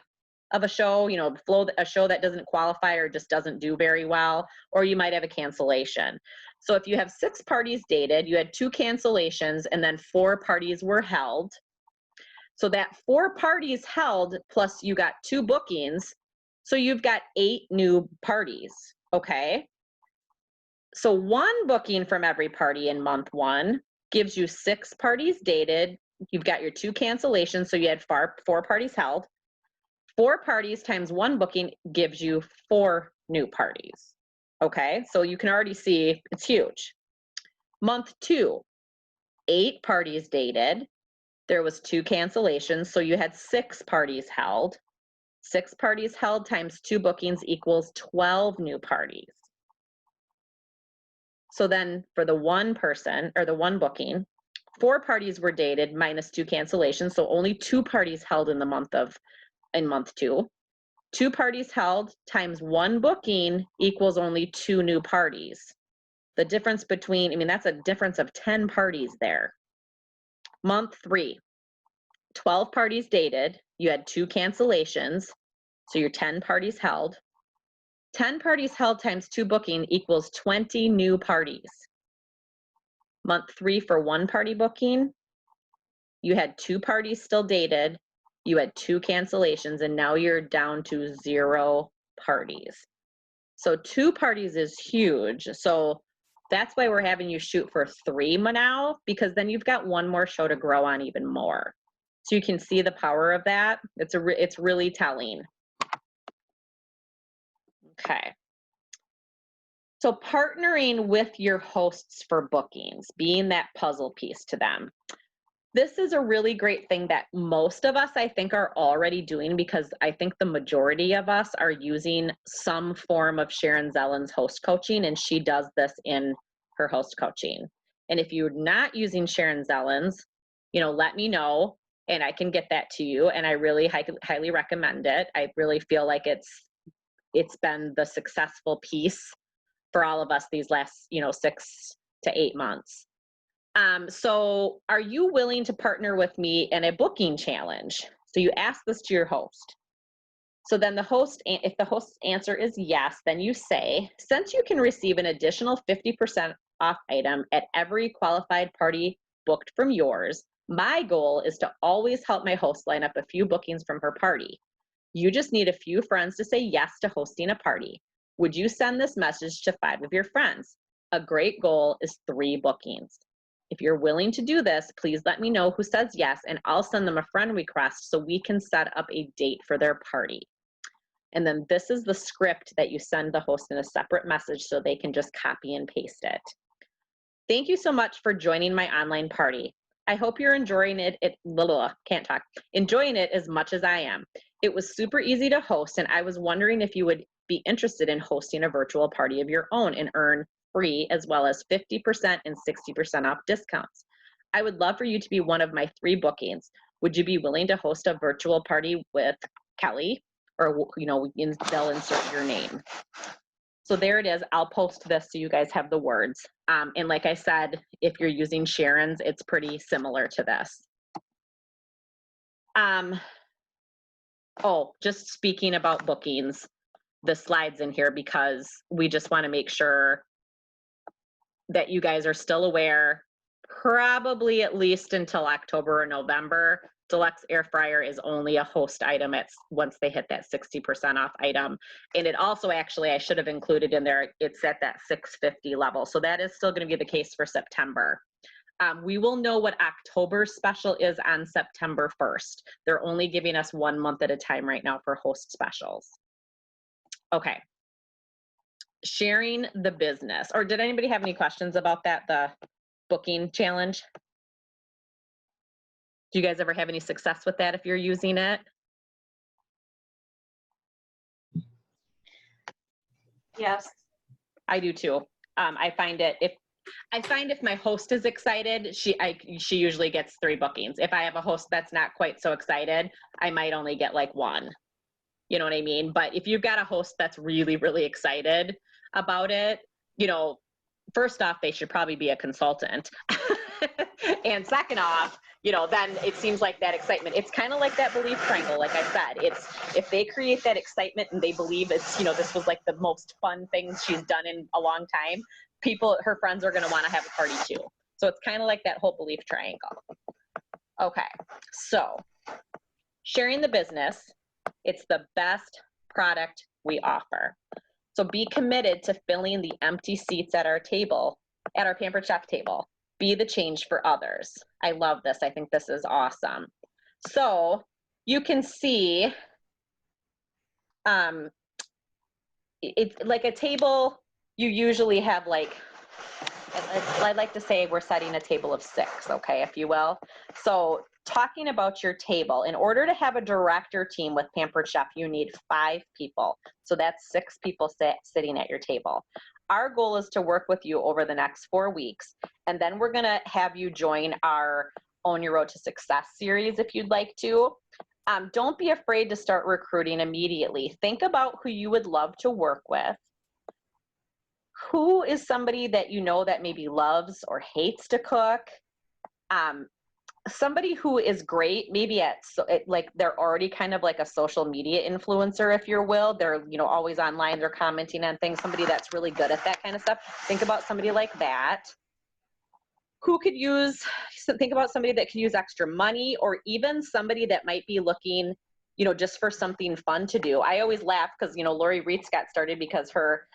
of a show, you know, a show that doesn't qualify or just doesn't do very well, or you might have a cancellation. So if you have 6 parties dated, you had 2 cancellations, and then 4 parties were held. So that 4 parties held, plus you got 2 bookings, so you've got 8 new parties, okay? So 1 booking from every party in month 1 gives you 6 parties dated. You've got your 2 cancellations, so you had 4 parties held. 4 parties times 1 booking gives you 4 new parties. Okay, so you can already see it's huge. Month 2, 8 parties dated. There was 2 cancellations, so you had 6 parties held. 6 parties held times 2 bookings equals 12 new parties. So then for the 1 person, or the 1 booking, 4 parties were dated minus 2 cancellations, so only 2 parties held in month 2. 2 parties held times 1 booking equals only 2 new parties. The difference between, I mean, that's a difference of 10 parties there. Month 3, 12 parties dated, you had 2 cancellations, so your 10 parties held. 10 parties held times 2 booking equals 20 new parties. Month 3 for 1 party booking, you had 2 parties still dated, you had 2 cancellations, and now you're down to 0 parties. So 2 parties is huge. So that's why we're having you shoot for 3 now, because then you've got 1 more show to grow on even more. So you can see the power of that. It's really telling. Okay. So partnering with your hosts for bookings, being that puzzle piece to them. This is a really great thing that most of us, I think, are already doing, because I think the majority of us are using some form of Sharon Zellen's host coaching, and she does this in her host coaching. And if you're not using Sharon Zellen's, you know, let me know and I can get that to you. And I really highly recommend it. I really feel like it's been the successful piece for all of us these last, 6 to 8 months. So are you willing to partner with me in a booking challenge? So you ask this to your host. So then if the host's answer is yes, then you say, since you can receive an additional 50% off item at every qualified party booked from yours, my goal is to always help my host line up a few bookings from her party. You just need a few friends to say yes to hosting a party. Would you send this message to 5 of your friends? A great goal is 3 bookings. If you're willing to do this, please let me know who says yes, and I'll send them a friend request so we can set up a date for their party. And then this is the script that you send the host in a separate message so they can just copy and paste it. Thank you so much for joining my online party. I hope you're enjoying it. Enjoying it as much as I am. It was super easy to host, and I was wondering if you would be interested in hosting a virtual party of your own and earn free as well as 50% and 60% off discounts. I would love for you to be one of my 3 bookings. Would you be willing to host a virtual party with Kelly? Or, they'll insert your name. So there it is. I'll post this so you guys have the words. And like I said, if you're using Sharon's, it's pretty similar to this. Just speaking about bookings, the slides in here, because we just want to make sure that you guys are still aware, probably at least until October or November. Deluxe air fryer is only a host item once they hit that 60% off item. And it also, actually, I should have included in there, it's at that $650 level. So that is still going to be the case for September. We will know what October's special is on September 1st. They're only giving us 1 month at a time right now for host specials. Okay. Sharing the business. Or did anybody have any questions about that, the booking challenge? Do you guys ever have any success with that if you're using it? Yes. I do too. I find if my host is excited, she usually gets 3 bookings. If I have a host that's not quite so excited, I might only get like 1. You know what I mean? But if you've got a host that's really, really excited, about it, you know, first off, they should probably be a consultant. And second off, you know, then it seems like that excitement, it's kind of like that belief triangle. Like I said, it's, if they create that excitement and they believe it's, you know, this was like the most fun thing she's done in a long time, people, her friends are going to want to have a party too. So it's kind of like that whole belief triangle. Okay. So sharing the business, it's the best product we offer. So be committed to filling the empty seats at our table, at our Pampered Chef table. Be the change for others. I love this. I think this is awesome. So you can see, it's like a table, you usually have like, I like to say we're setting a table of 6, okay, if you will. So talking about your table, in order to have a director team with Pampered Chef, you need 5 people. So that's 6 people sitting at your table. Our goal is to work with you over the next 4 weeks, and then we're gonna have you join our Own Your Road to Success series if you'd like to. Don't be afraid to start recruiting immediately. Think about who you would love to work with. Who is somebody that you know that maybe loves or hates to cook? Somebody who is great, maybe like they're already kind of like a social media influencer, if you will. They're, you know, always online, they're commenting on things, somebody that's really good at that kind of stuff. Think about somebody like that. Who could use, think about somebody that could use extra money, or even somebody that might be looking, you know, just for something fun to do. I always laugh because, you know, Lori Reitz got started because her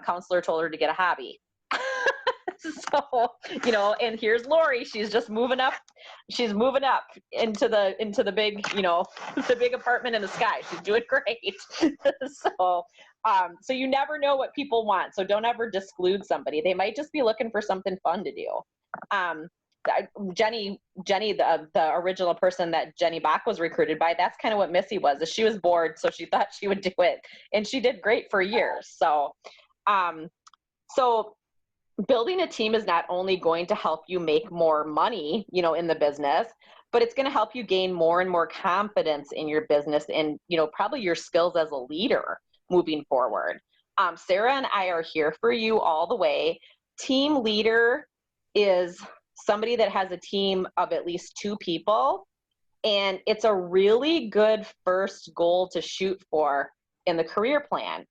counselor told her to get a hobby. So, you know, and here's Lori, she's just moving up. She's moving up into the big, you know, the big apartment in the sky. She's doing great. So you never know what people want. So don't ever disclude somebody. They might just be looking for something fun to do. Jenny, the original person that Jenny Bach was recruited by, that's kind of what Missy was. Is she was bored, so she thought she would do it, and she did great for years. So, so building a team is not only going to help you make more money, you know, in the business, but it's going to help you gain more and more confidence in your business and, you know, probably your skills as a leader moving forward. Sarah and I are here for you all the way. Team leader is somebody that has a team of at least 2 people, and it's a really good first goal to shoot for in the career plan.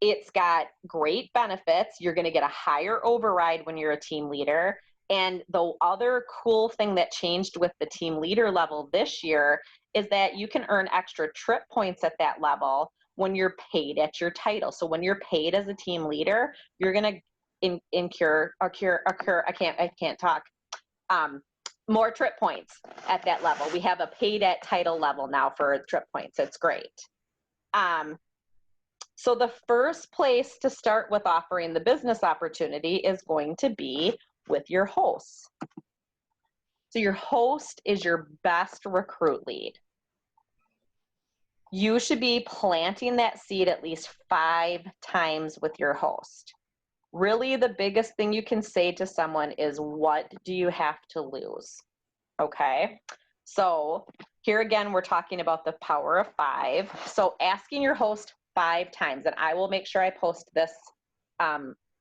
It's got great benefits. You're going to get a higher override when you're a team leader. And the other cool thing that changed with the team leader level this year is that you can earn extra trip points at that level when you're paid at your title. So when you're paid as a team leader, you're going to incur more trip points at that level. We have a paid at title level now for trip points. It's great. So the first place to start with offering the business opportunity is going to be with your hosts. So your host is your best recruit lead. You should be planting that seed at least 5 times with your host. Really, the biggest thing you can say to someone is, what do you have to lose? Okay, so here again, we're talking about the power of 5. So asking your host 5 times, and I will make sure I post this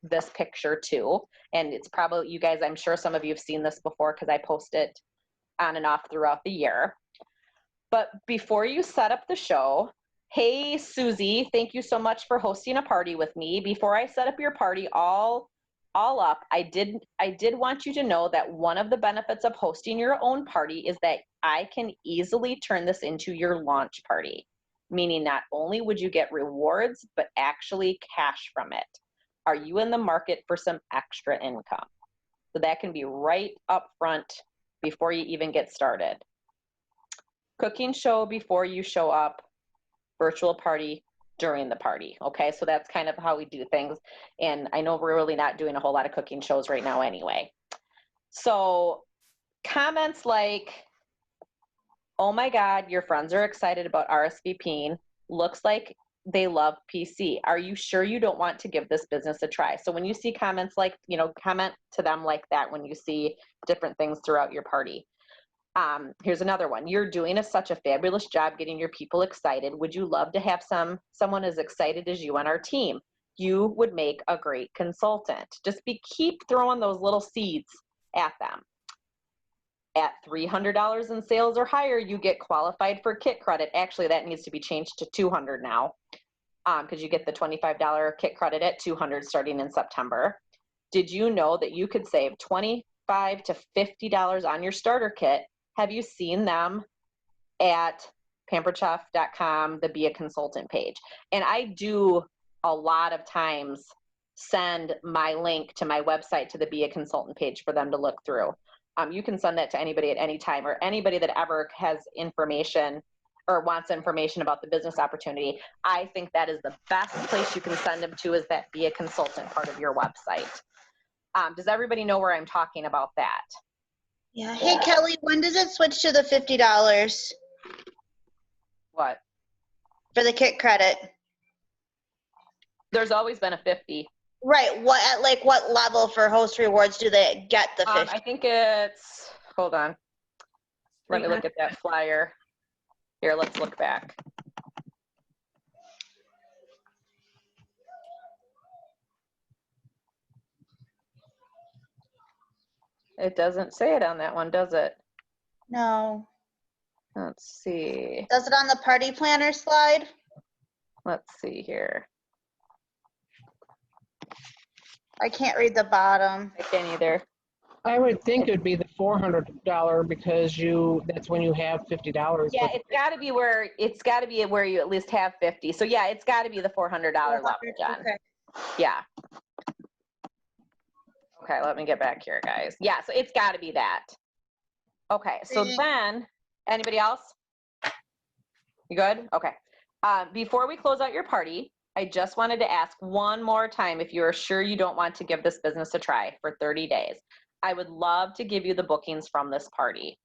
this picture too. And it's probably, you guys, I'm sure some of you have seen this before because I post it on and off throughout the year. But before you set up the show, hey, Susie, thank you so much for hosting a party with me. Before I set up your party all up, I did want you to know that one of the benefits of hosting your own party is that I can easily turn this into your launch party, meaning not only would you get rewards, but actually cash from it. Are you in the market for some extra income? So that can be right up front before you even get started. Cooking show before you show up, virtual party during the party. Okay, so that's kind of how we do things. And I know we're really not doing a whole lot of cooking shows right now anyway. So comments like, oh my God, your friends are excited about RSVPing. Looks like they love PC. Are you sure you don't want to give this business a try? So when you see comments like, you know, comment to them like that when you see different things throughout your party. Here's another one. You're doing such a fabulous job getting your people excited. Would you love to have someone as excited as you on our team? you would make a great consultant. Just keep throwing those little seeds at them. At $300 in sales or higher, you get qualified for kit credit. Actually, that needs to be changed to $200 now, because you get the $25 kit credit at $200 starting in September. Did you know that you could save $25 to $50 on your starter kit? Have you seen them at pamperedchef.com, the Be a Consultant page? And I do a lot of times send my link to my website to the Be a Consultant page for them to look through. You can send that to anybody at any time, or anybody that ever has information or wants information about the business opportunity. I think that is the best place you can send them to, is that Be a Consultant part of your website. Does everybody know where I'm talking about that? Yeah. Hey, Kelly, when does it switch to the $50 What? for the kit credit? There's always been a 50. Right. What level for host rewards do they get the 50? I think it's, hold on. Let me look at that flyer. Here, let's look back. It doesn't say it on that one, does it? No. Let's see. Does it on the party planner slide? Let's see here. I can't read the bottom. I can't either. I would think it'd be the $400 because that's when you have $50. Yeah, it's got to be where you at least have 50. So yeah, it's got to be the $400 level, Jen. Okay. Yeah. Okay, let me get back here, guys. Yeah, so it's got to be that. Okay, so then, anybody else? You good? Okay. Before we close out your party, I just wanted to ask one more time, if you are sure you don't want to give this business a try for 30 days, I would love to give you the bookings from this party.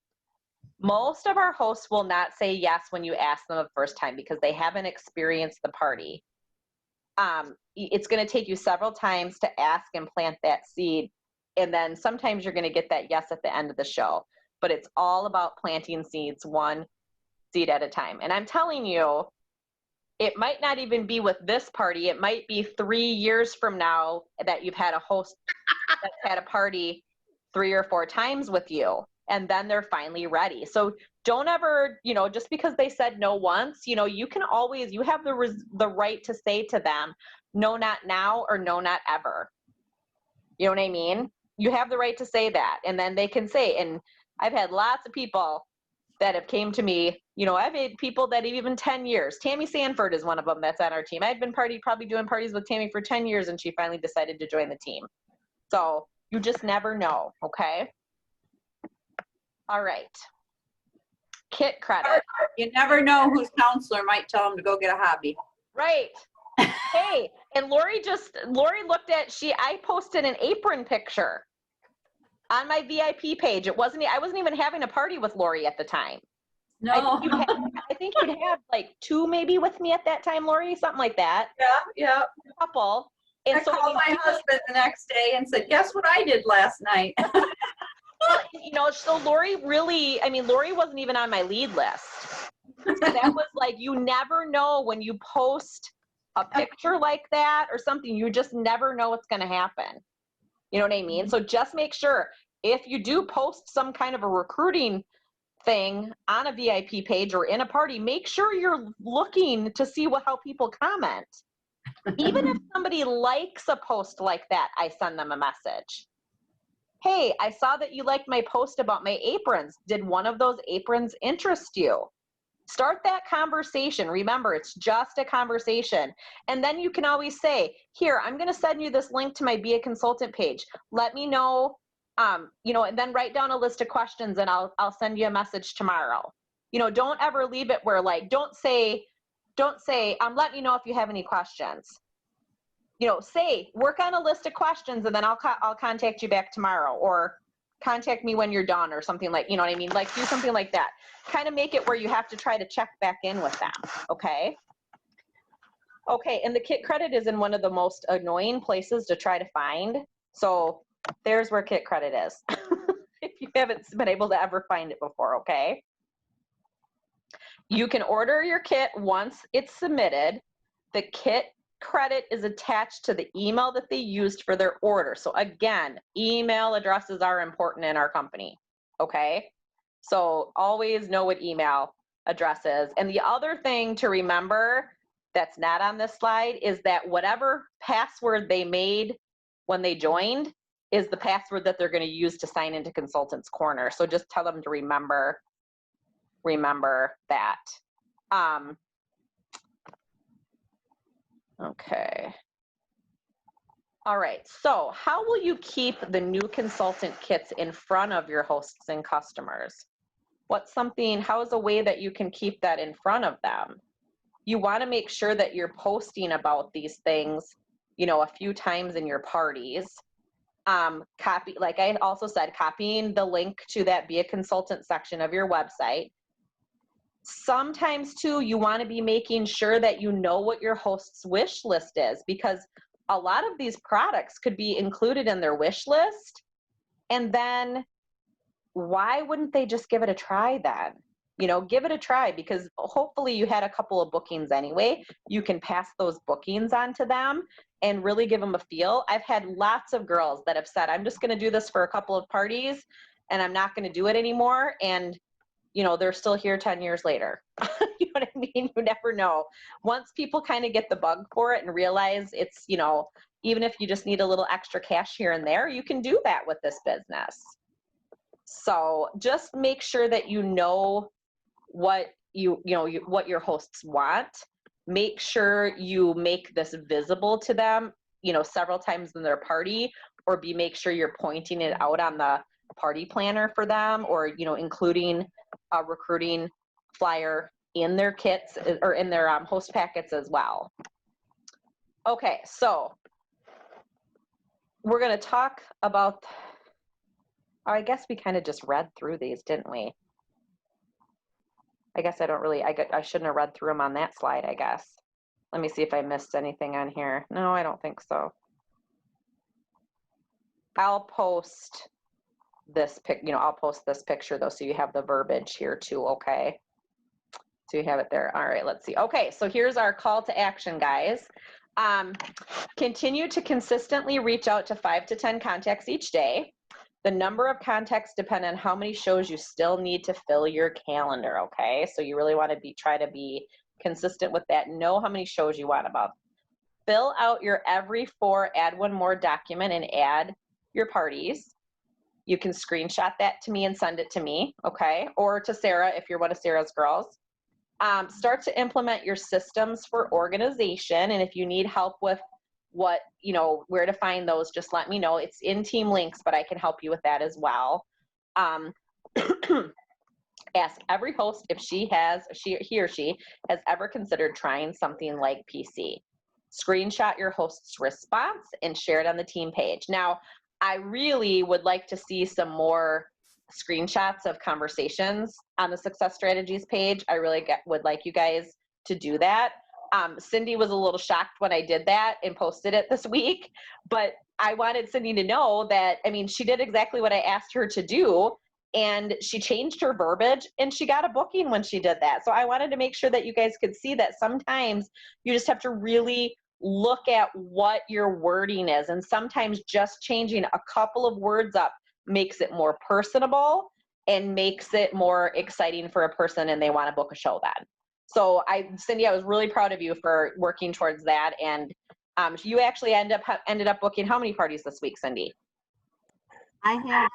Most of our hosts will not say yes when you ask them the first time because they haven't experienced the party. It's going to take you several times to ask and plant that seed. And then sometimes you're going to get that yes at the end of the show. But it's all about planting seeds, one seed at a time. And I'm telling you, it might not even be with this party. It might be 3 years from now that you've had a host that's had a party 3 or 4 times with you. And then they're finally ready. So don't ever, just because they said no once, you can always, you have the right to say to them, no, not now, or no, not ever. You know what I mean? You have the right to say that. And then they can say, and I've had lots of people that have came to me, I've had people that even 10 years. Tammy Sanford is one of them that's on our team. I've been probably doing parties with Tammy for 10 years, and she finally decided to join the team. So you just never know, okay? All right. Kit credit. You never know whose counselor might tell them to go get a hobby. Right. Hey, and Lori looked at, I posted an apron picture on my VIP page. I wasn't even having a party with Lori at the time. No. I think you'd had like 2 maybe with me at that time, Lori, something like that. Yeah. A couple. And I called my husband the next day and said, guess what I did last night? So Lori Lori wasn't even on my lead list. So that was like, you never know when you post a picture like that or something, you just never know what's going to happen. You know what I mean? So just make sure if you do post some kind of a recruiting thing on a VIP page or in a party, make sure you're looking to see how people comment. Even if somebody likes a post like that, I send them a message. Hey, I saw that you liked my post about my aprons. Did one of those aprons interest you? Start that conversation. Remember, it's just a conversation. And then you can always say, here, I'm going to send you this link to my Be a Consultant page. Let me know, and then write down a list of questions and I'll send you a message tomorrow. Don't ever leave it where don't say, let me know if you have any questions. Say, work on a list of questions and then I'll contact you back tomorrow, or contact me when you're done, or something like, you know what I mean? Like, do something like that. Kind of make it where you have to try to check back in with them. Okay. Okay. And the kit credit is in one of the most annoying places to try to find. So there's where kit credit is. If you haven't been able to ever find it before. Okay. You can order your kit once it's submitted. The kit credit is attached to the email that they used for their order. So again, email addresses are important in our company, okay? So always know what email address is. And the other thing to remember that's not on this slide is that whatever password they made when they joined is the password that they're going to use to sign into Consultants Corner. So just tell them to remember that. Okay. All right, so how will you keep the new consultant kits in front of your hosts and customers? How is a way that you can keep that in front of them? You want to make sure that you're posting about these things, you know, a few times in your parties. Like I also said, copying the link to that Be a Consultant section of your website. Sometimes too, you want to be making sure that you know what your host's wish list is, because a lot of these products could be included in their wish list. And then why wouldn't they just give it a try then? You know, give it a try, because hopefully you had a couple of bookings anyway. You can pass those bookings on to them and really give them a feel. I've had lots of girls that have said, I'm just going to do this for a couple of parties and I'm not going to do it anymore. And, you know, they're still here 10 years later. You know what I mean? You never know. Once people kind of get the bug for it and realize it's, you know, even if you just need a little extra cash here and there, you can do that with this business. So just make sure that you know what what your hosts want. Make sure you make this visible to them, you know, several times in their party, or make sure you're pointing it out on the party planner for them, or, you know, including a recruiting flyer in their kits or in their host packets as well. Okay, so we're going to talk about, I guess we kind of just read through these, didn't we? I guess I shouldn't have read through them on that slide, I guess. Let me see if I missed anything on here. No, I don't think so. I'll post this picture though, so you have the verbiage here too, okay? So you have it there. All right, let's see. Okay, so here's our call to action, guys. Continue to consistently reach out to 5 to 10 contacts each day. The number of contacts depend on how many shows you still need to fill your calendar, okay? So you really want to try to be consistent with that. Know how many shows you want about. Fill out your every 4 add one more document and add your parties. You can screenshot that to me and send it to me, okay? Or to Sarah if you're one of Sarah's girls. Start to implement your systems for organization, and if you need help with what, you know, where to find those, just let me know. It's in Team Links, but I can help you with that as well. Ask every host if he or she has ever considered trying something like PC. Screenshot your host's response and share it on the team page. Now, I really would like to see some more screenshots of conversations on the Success Strategies page. I really would like you guys to do that. Cindy was a little shocked when I did that and posted it this week, but I wanted Cindy to know that, I mean, she did exactly what I asked her to do, and she changed her verbiage and she got a booking when she did that. So I wanted to make sure that you guys could see that sometimes you just have to really look at what your wording is, and sometimes just changing a couple of words up makes it more personable and makes it more exciting for a person, and they want to book a show then. So Cindy, I was really proud of you for working towards that. And you actually ended up booking how many parties this week, Cindy? I have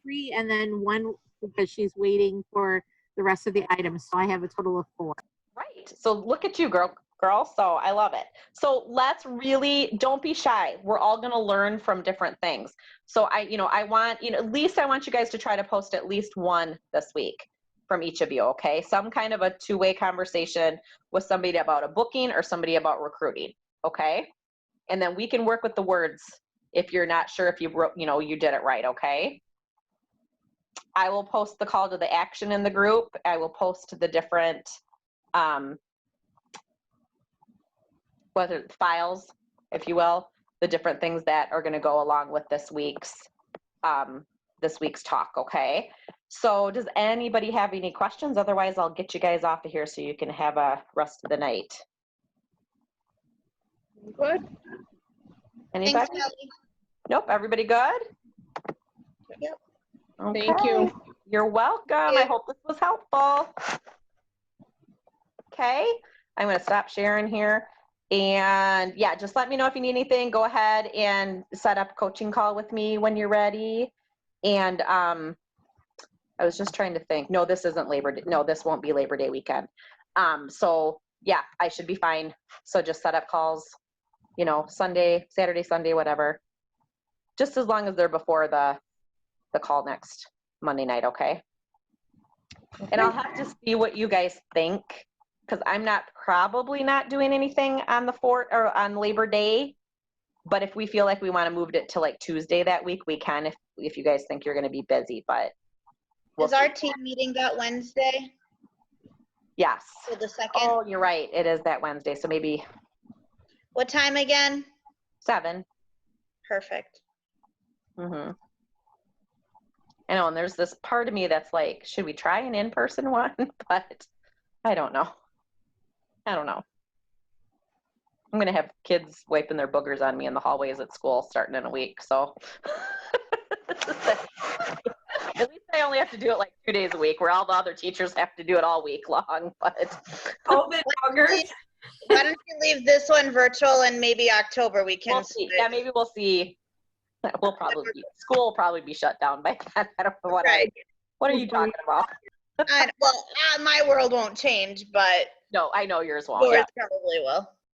3 and then 1 because she's waiting for the rest of the items. So I have a total of 4. Right. So look at you, girl. So I love it. So let's really, don't be shy. We're all going to learn from different things. So I want you guys to try to post at least 1 this week from each of you, okay? Some kind of a 2-way conversation with somebody about a booking or somebody about recruiting, okay? And then we can work with the words if you're not sure if you did it right, okay? I will post the call to the action in the group. I will post the different whether files, if you will, the different things that are going to go along with this week's talk, okay? So does anybody have any questions? Otherwise, I'll get you guys off of here so you can have a rest of the night. Good. Anybody? Thanks, Kelly. Nope, everybody good? Yep. Thank you. Okay. You're welcome. I hope this was helpful. Okay, I'm gonna stop sharing here. And yeah, just let me know if you need anything. Go ahead and set up a coaching call with me when you're ready. And I was just trying to think, no, this isn't Labor Day. No, this won't be Labor Day weekend. So yeah, I should be fine. So just set up calls, you know, Sunday, Saturday, Sunday, whatever. Just as long as they're before the call next Monday night, okay? And I'll have to see what you guys think, because I'm probably not doing anything on the 4th or on Labor Day. But if we feel like we want to move it to like Tuesday that week, we can, if you guys think you're going to be busy. But we'll Is our see. team meeting that Wednesday? Yes. So the 2nd? Oh, you're right. It is that Wednesday. So maybe What time again? 7. Perfect. Mm-hmm. I know, and there's this part of me that's like, should we try an in-person one? But I don't know. I'm gonna have kids wiping their boogers on me in the hallways at school starting in a week. So at least I only have to do it like 2 days a week, where all the other teachers have to do it all week long. But COVID buggers. Why don't you leave this one virtual and maybe October we can we'll see. switch. Yeah, maybe we'll see. School will probably be shut down by then. I don't know what. Right. What are you talking about? Well, my world won't change, but No, I know yours won't. yours Yeah. probably will.